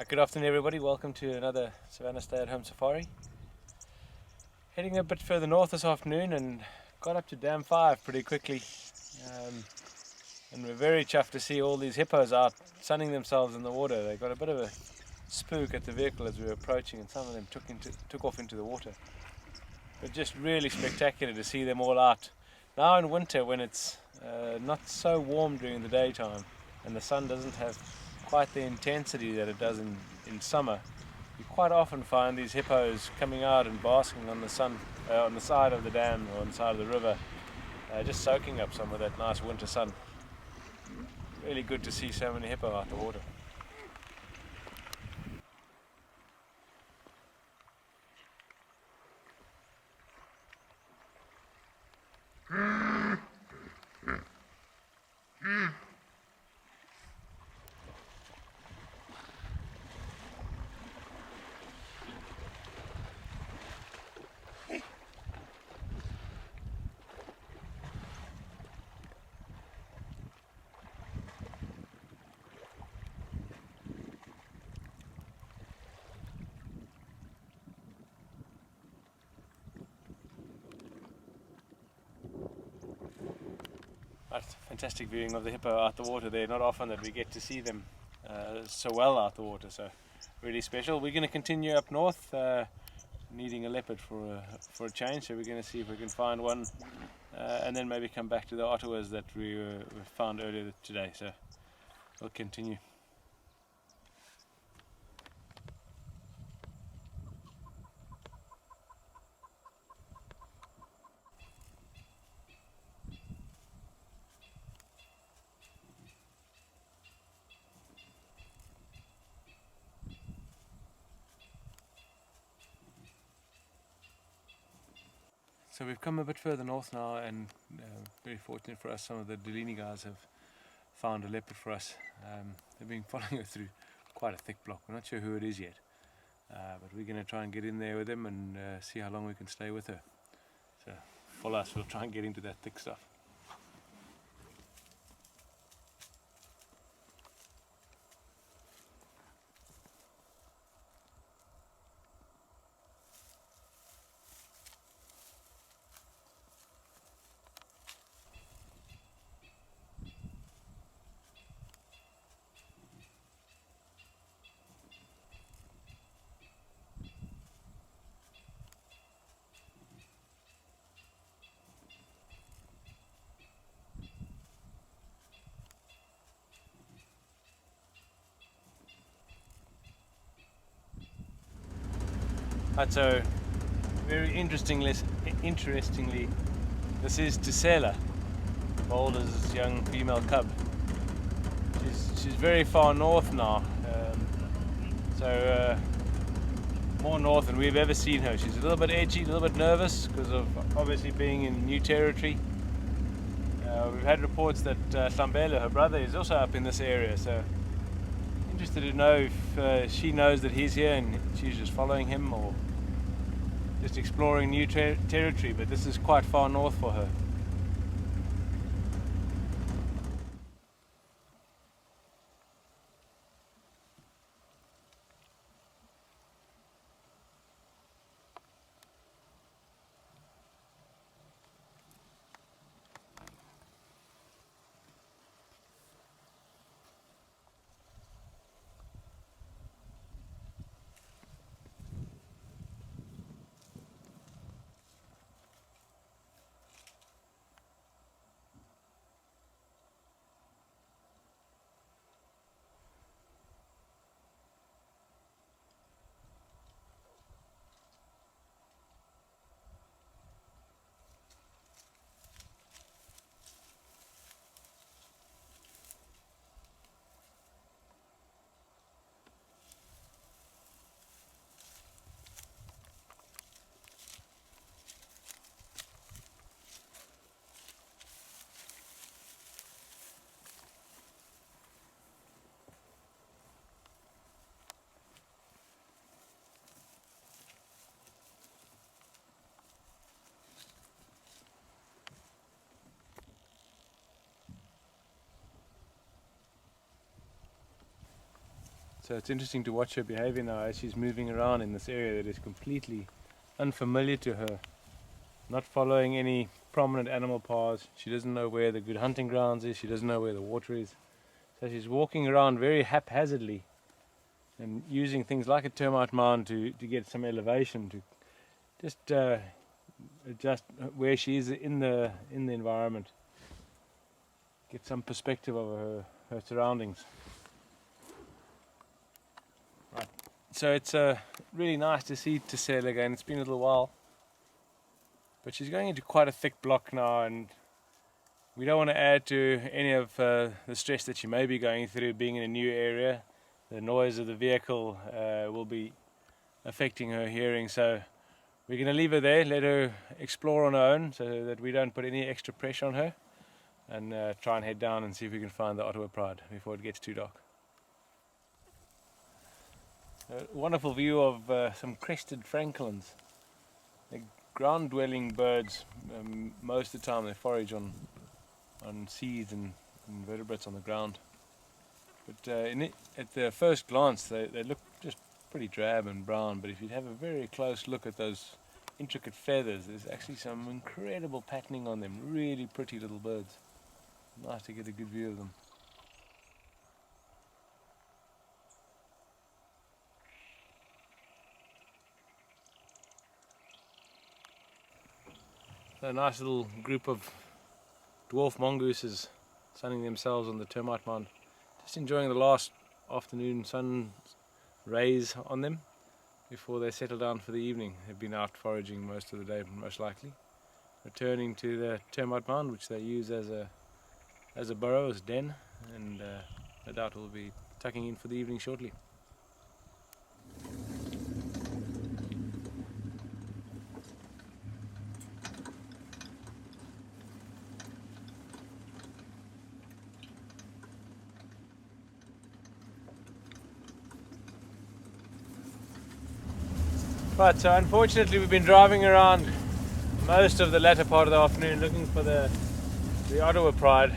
Good afternoon everybody, welcome to another Savanna stay-at-home safari. Heading a bit further north this afternoon and got up to Dam 5 pretty quickly. And we're very chuffed to see all these hippos out sunning themselves in the water. They got a bit of a spook at the vehicle as we were approaching, and some of them took off into the water. But just really spectacular to see them all out. Now in winter, when it's not so warm during the daytime and the sun doesn't have quite the intensity that it does in summer, you quite often find these hippos coming out and basking on the sun on the side of the dam or on the side of the river, just soaking up some of that nice winter sun. Really good to see so many hippo out the water. That's fantastic viewing of the hippo out the water there. Not often that we get to see them so well out the water, so really special. We're going to continue up north, needing a leopard for a change, so we're going to see if we can find one and then maybe come back to the Ottawas that we found earlier today, so we'll continue. So we've come a bit further north now, and very fortunate for us, some of the Delaney guys have found a leopard for us. They've been following her through quite a thick block. We're not sure who it is yet, but we're going to try and get in there with them and see how long we can stay with her. So follow us, we'll try and get into that thick stuff. Right, so very interestingly, this is Tisela, Boulder's young female cub. She's very far north now, so more north than we've ever seen her. She's a little bit edgy, a little bit nervous because of obviously being in new territory. We've had reports that Savanna, her brother, is also up in this area, so interested to know if she knows that he's here and she's just following him or just exploring new territory, but this is quite far north for her. So it's interesting to watch her behavior now as she's moving around in this area that is completely unfamiliar to her, not following any prominent animal paths. She doesn't know where the good hunting grounds is, she doesn't know where the water is. So she's walking around very haphazardly and using things like a termite mound to get some elevation, to just adjust where she is in the environment, get some perspective of her surroundings. Right. So it's really nice to see Tisela again. It's been a little while, but she's going into quite a thick block now, and we don't want to add to any of the stress that she may be going through being in a new area. The noise of the vehicle will be affecting her hearing, so we're going to leave her there, let her explore on her own so that we don't put any extra pressure on her, and try and head down and see if we can find the Ottawa Pride before it gets too dark. A wonderful view of some crested francolins. They're ground-dwelling birds. Most of the time they forage on seeds and invertebrates on the ground. But at the first glance they look just pretty drab and brown, but if you have a very close look at those intricate feathers, there's actually some incredible patterning on them. Really pretty little birds. Nice to get a good view of them. So a nice little group of dwarf mongooses sunning themselves on the termite mound. Just enjoying the last afternoon sun rays on them before they settle down for the evening. They've been out foraging most of the day, most likely. Returning to the termite mound, which they use as a burrow, as a den, and no doubt will be tucking in for the evening shortly. Right, so unfortunately we've been driving around most of the latter part of the afternoon looking for the Ottawa Pride.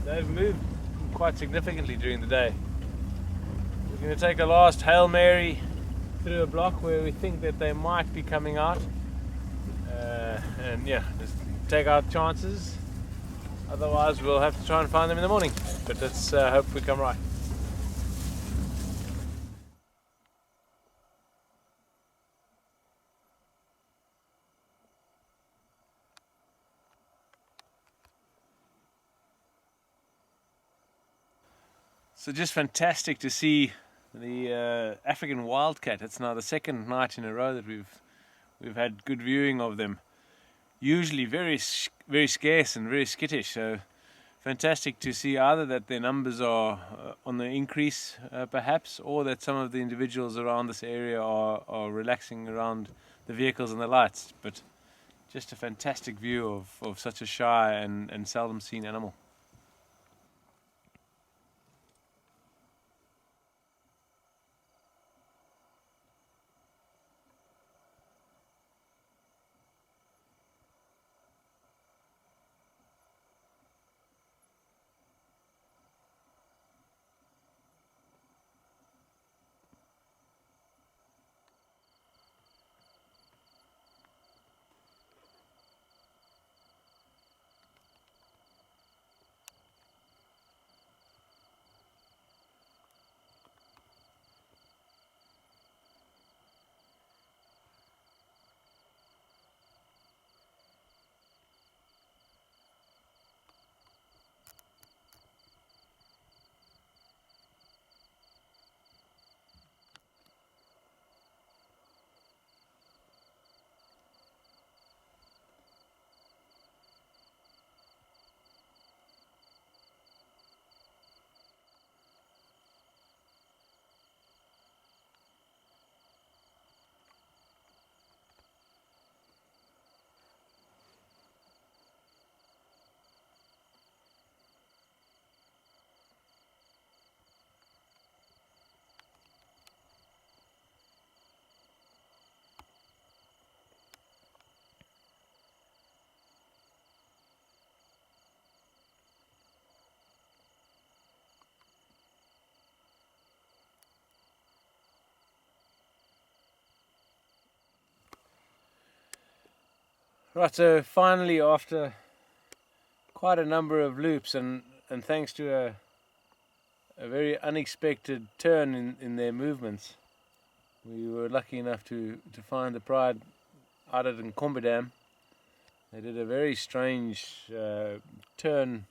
They've moved quite significantly during the day. We're going to take a last Hail Mary through a block where we think that they might be coming out, and yeah, just take our chances. Otherwise we'll have to try and find them in the morning, but let's hope we come right. So just fantastic to see the African wildcat. It's now the second night in a row that we've had good viewing of them. Usually very scarce and very skittish. So fantastic to see either that their numbers are on the increase, perhaps, or that some of the individuals around this area are relaxing around the vehicles and the lights. But just a fantastic view of such a shy and seldom seen animal. Right, so finally, after quite a number of loops and thanks to a very unexpected turn in their movements, we were lucky enough to find the pride out at Dam. They did a very strange turn,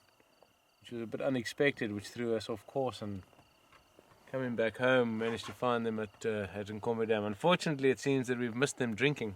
which was a bit unexpected, which threw us off course, and coming back home managed to find them at Dam. Unfortunately, it seems that we've missed them drinking.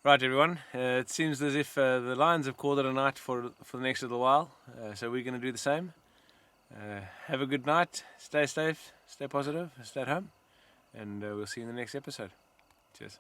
Right, everyone, it seems as if the lions have called it a night for the next little while, so we're going to do the same. Have a good night, stay safe, stay positive, stay at home, and we'll see you in the next episode. Cheers.